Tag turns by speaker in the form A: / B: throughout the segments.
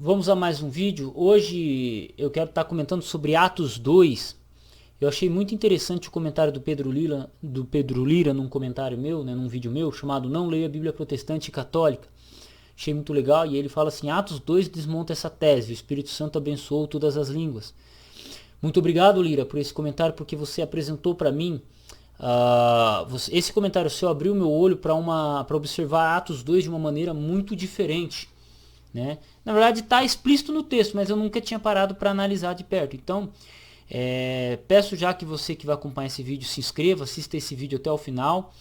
A: Vamos a mais um vídeo. Hoje eu quero estar comentando sobre Atos 2. Eu achei muito interessante o comentário do Pedro Lira num comentário meu, num vídeo meu, chamado Não Leia a Bíblia Protestante e Católica. Achei muito legal e ele fala assim, Atos 2 desmonta essa tese, o Espírito Santo abençoou todas as línguas. Muito obrigado, Lira, por esse comentário, porque você apresentou para mim, esse comentário seu abriu meu olho para observar Atos 2 de uma maneira muito diferente. Né? Na verdade está explícito no texto, mas eu nunca tinha parado para analisar de perto. Então, peço já que você que vai acompanhar esse vídeo se inscreva, assista esse vídeo até o final,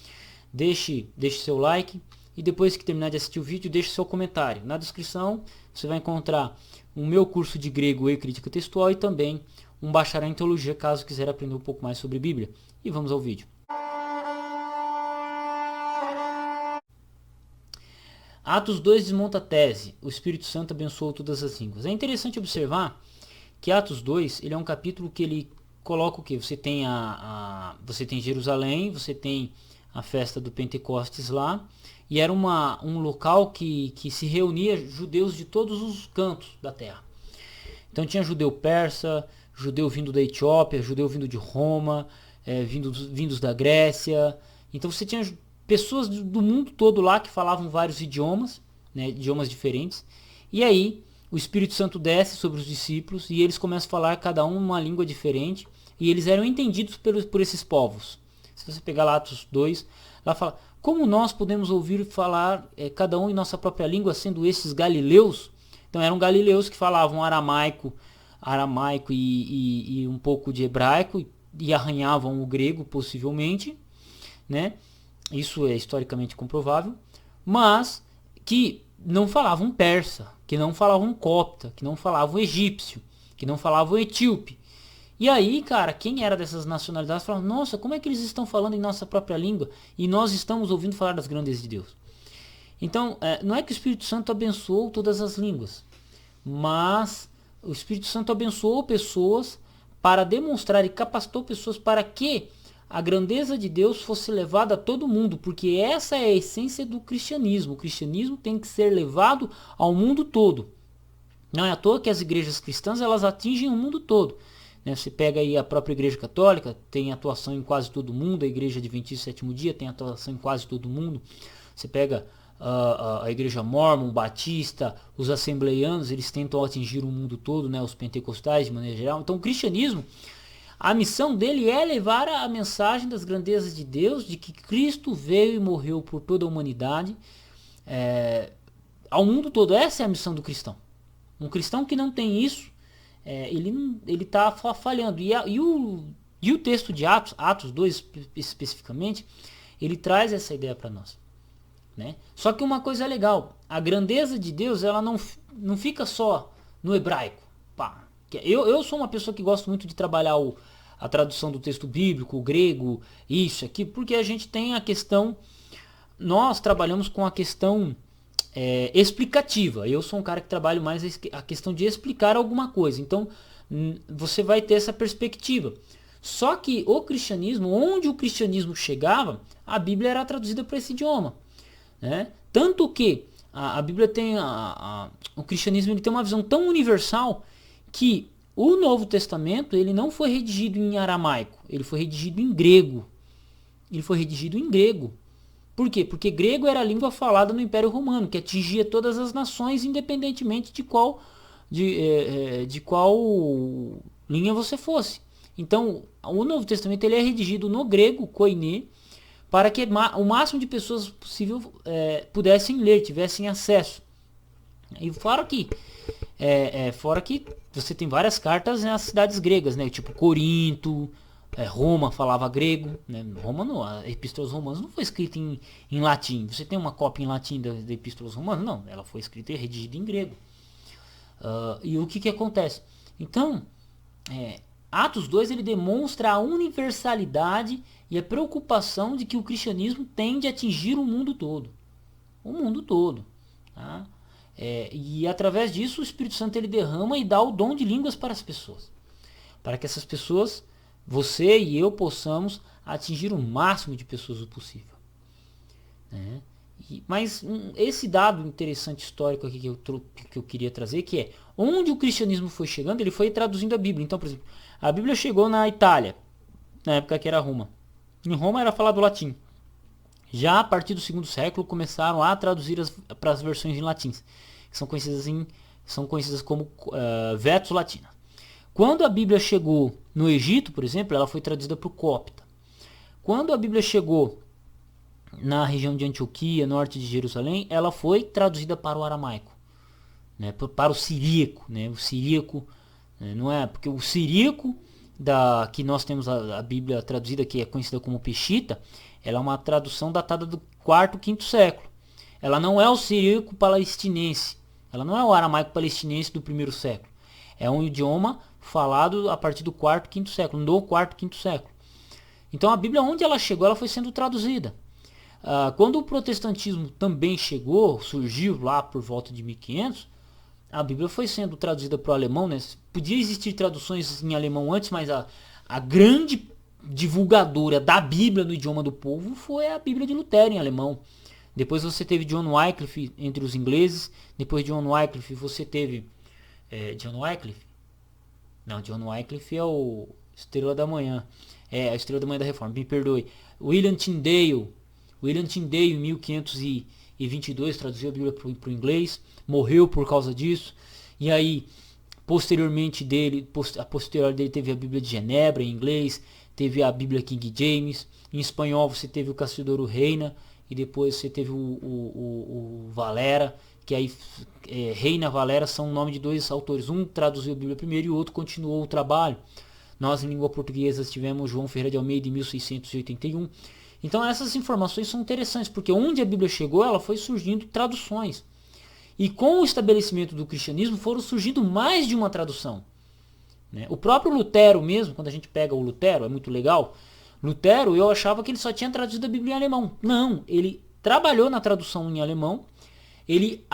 A: deixe seu like e depois que terminar de assistir o vídeo, deixe seu comentário. Na descrição você vai encontrar o meu curso de grego e crítica textual e também um bacharel em teologia, caso quiser aprender um pouco mais sobre Bíblia. E vamos ao vídeo. Atos 2 desmonta a tese, o Espírito Santo abençoou todas as línguas. É interessante observar que Atos 2 ele é um capítulo que ele coloca o que? Você tem você tem Jerusalém, você tem a festa do Pentecostes lá, e era um local que se reunia judeus de todos os cantos da terra. Então tinha judeu persa, judeu vindo da Etiópia, judeu vindo de Roma, vindos da Grécia. Então você tinha pessoas do mundo todo lá que falavam vários idiomas, né, idiomas diferentes. E aí o Espírito Santo desce sobre os discípulos e eles começam a falar cada um uma língua diferente. E eles eram entendidos por esses povos. Se você pegar lá Atos 2, lá fala, como nós podemos ouvir falar cada um em nossa própria língua, sendo esses galileus? Então eram galileus que falavam aramaico e um pouco de hebraico e arranhavam o grego possivelmente, né? Isso é historicamente comprovável, mas que não falavam persa, que não falavam copta, que não falavam egípcio, que não falavam etíope. E aí, cara, quem era dessas nacionalidades falava, nossa, como é que eles estão falando em nossa própria língua e nós estamos ouvindo falar das grandezas de Deus? Então, não é que o Espírito Santo abençoou todas as línguas, mas o Espírito Santo abençoou pessoas para demonstrar e capacitou pessoas para que a grandeza de Deus fosse levada a todo mundo, porque essa é a essência do cristianismo. O cristianismo tem que ser levado ao mundo todo. Não é à toa que as igrejas cristãs elas atingem o mundo todo. Você pega aí a própria Igreja Católica, tem atuação em quase todo mundo, a Igreja Adventista do Sétimo Dia tem atuação em quase todo mundo. Você pega a Igreja Mórmon, Batista, os Assembleianos, eles tentam atingir o mundo todo, né, os pentecostais de maneira geral. Então o cristianismo, a missão dele é levar a mensagem das grandezas de Deus, de que Cristo veio e morreu por toda a humanidade, ao mundo todo. Essa é a missão do cristão. Um cristão que não tem isso, ele está falhando. E o texto de Atos 2 especificamente, ele traz essa ideia para nós. Né? Só que uma coisa é legal, a grandeza de Deus ela não fica só no hebraico. Pá. Eu sou uma pessoa que gosto muito de trabalhar a tradução do texto bíblico, o grego, isso aqui, porque a gente tem a questão, nós trabalhamos com a questão explicativa. Eu sou um cara que trabalho mais a questão de explicar alguma coisa. Então você vai ter essa perspectiva. Só que o cristianismo, onde o cristianismo chegava, a Bíblia era traduzida para esse idioma. Né? Tanto que a Bíblia tem o cristianismo ele tem uma visão tão universal que o Novo Testamento ele não foi redigido em aramaico, ele foi redigido em grego. Ele foi redigido em grego. Por quê? Porque grego era a língua falada no Império Romano, que atingia todas as nações, independentemente de qual linha você fosse. Então, o Novo Testamento ele é redigido no grego, koiné, para que o máximo de pessoas possível pudessem ler, tivessem acesso. E fora que você tem várias cartas nas cidades gregas, né? Tipo Corinto, Roma falava grego, né? Roma não, a Epístola aos Romanos não foi escrita em latim. Você tem uma cópia em latim da Epístola aos Romanos? Não, ela foi escrita e redigida em grego. E o que acontece? Então, Atos 2 ele demonstra a universalidade e a preocupação de que o cristianismo tende a atingir o mundo todo. O mundo todo. Tá? E através disso o Espírito Santo ele derrama e dá o dom de línguas para as pessoas. Para que essas pessoas, você e eu, possamos atingir o máximo de pessoas o possível. Né? Mas esse dado interessante histórico aqui que eu queria trazer, que é onde o cristianismo foi chegando, ele foi traduzindo a Bíblia. Então, por exemplo, a Bíblia chegou na Itália, na época que era Roma. Em Roma era falado latim. Já a partir do segundo século começaram a traduzir para as versões em latim, que são conhecidas como Vetus Latina. Quando a Bíblia chegou no Egito, por exemplo, ela foi traduzida para o copta. Quando a Bíblia chegou na região de Antioquia, norte de Jerusalém, ela foi traduzida para o aramaico, né, para o siríaco, né, o siríaco, não é porque o siríaco que nós temos a Bíblia traduzida, que é conhecida como Peshitta, ela é uma tradução datada do 4º, 5º século. Ela não é o siríaco palestinense, ela não é o aramaico palestinense do 1º século. É um idioma falado a partir do 4º, 5º século, do 4º, 5º século. Então a Bíblia, onde ela chegou, ela foi sendo traduzida. Quando o protestantismo também chegou, surgiu lá por volta de 1500, a Bíblia foi sendo traduzida para o alemão, né? Podia existir traduções em alemão antes, mas a grande divulgadora da Bíblia no idioma do povo foi a Bíblia de Lutero em alemão. Depois você teve John Wycliffe entre os ingleses. Depois de John Wycliffe você teve John Wycliffe? Não, John Wycliffe é o Estrela da Manhã. A Estrela da Manhã da Reforma, me perdoe. William Tyndale em 1522 traduziu a Bíblia para o inglês, morreu por causa disso. E aí, posteriormente dele, a posterior dele teve a Bíblia de Genebra em inglês, teve a Bíblia King James, em espanhol você teve o Cassiodoro Reina, e depois você teve o Valera, que aí Reina Valera são o nome de dois autores, um traduziu a Bíblia primeiro e o outro continuou o trabalho. Nós em língua portuguesa tivemos João Ferreira de Almeida em 1681. Então essas informações são interessantes, porque onde a Bíblia chegou, ela foi surgindo traduções. E com o estabelecimento do cristianismo foram surgindo mais de uma tradução. Né? O próprio Lutero mesmo, quando a gente pega o Lutero, é muito legal. Lutero, eu achava que ele só tinha traduzido a Bíblia em alemão. Não, ele trabalhou na tradução em alemão, ele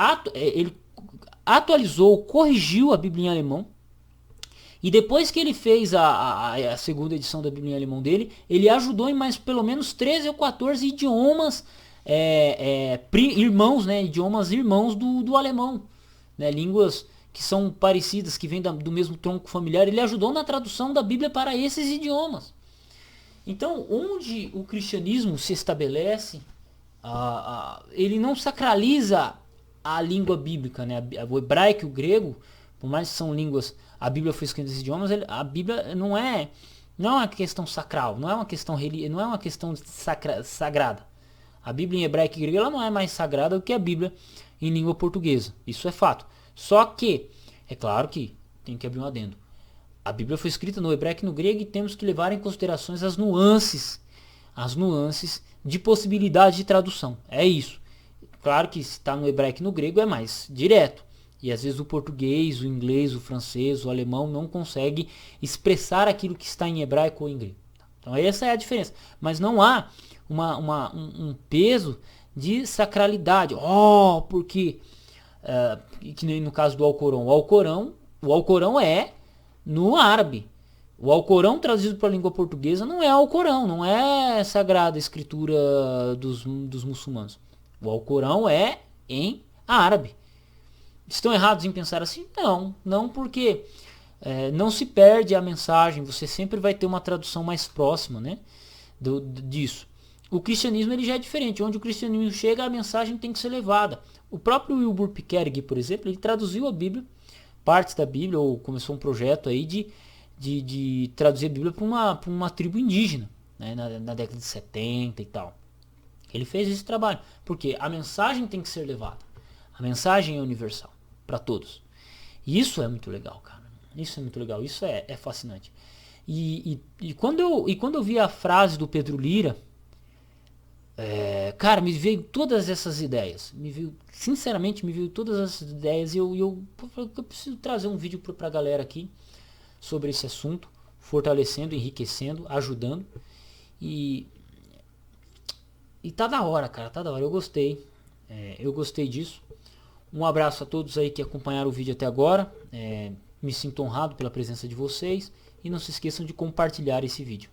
A: atualizou, corrigiu a Bíblia em alemão. E depois que ele fez a segunda edição da Bíblia em alemão dele, ele ajudou em mais pelo menos 13 ou 14 idiomas irmãos, né, idiomas irmãos do alemão, né, línguas que são parecidas, que vêm do mesmo tronco familiar. Ele ajudou na tradução da Bíblia para esses idiomas. Então, onde o cristianismo se estabelece, ele não sacraliza a língua bíblica, né, o hebraico e o grego, por mais que são línguas, a Bíblia foi escrita nesses idiomas, a Bíblia não é uma questão sacral, não é uma questão não é uma questão sagrada. A Bíblia em hebraico e grego ela não é mais sagrada do que a Bíblia em língua portuguesa. Isso é fato. Só que, é claro que tem que abrir um adendo. A Bíblia foi escrita no hebraico e no grego e temos que levar em consideração as nuances de possibilidade de tradução. É isso. Claro que se está no hebraico e no grego é mais direto. E às vezes o português, o inglês, o francês, o alemão não consegue expressar aquilo que está em hebraico ou em grego. Então essa é a diferença. Mas não há um peso de sacralidade. Porque que nem no caso do Alcorão. O Alcorão é no árabe. O Alcorão traduzido para a língua portuguesa não é Alcorão, não é Sagrada Escritura dos muçulmanos. O Alcorão é em árabe. Estão errados em pensar assim? Não porque não se perde a mensagem, você sempre vai ter uma tradução mais próxima, né, disso. O cristianismo ele já é diferente, onde o cristianismo chega a mensagem tem que ser levada. O próprio Wilbur Pickering, por exemplo, ele traduziu a Bíblia, partes da Bíblia, ou começou um projeto aí de traduzir a Bíblia para uma tribo indígena, né, na década de 70 e tal. Ele fez esse trabalho, porque a mensagem tem que ser levada. A mensagem é universal para todos. E isso é muito legal, cara. Isso é muito legal. Isso é fascinante. E quando eu vi a frase do Pedro Lira, cara, me veio todas essas ideias. Sinceramente, me veio todas essas ideias. E eu preciso trazer um vídeo pra galera aqui sobre esse assunto, fortalecendo, enriquecendo, ajudando. E tá da hora, cara. Tá da hora. Eu gostei. Eu gostei disso. Um abraço a todos aí que acompanharam o vídeo até agora. Me sinto honrado pela presença de vocês. E não se esqueçam de compartilhar esse vídeo.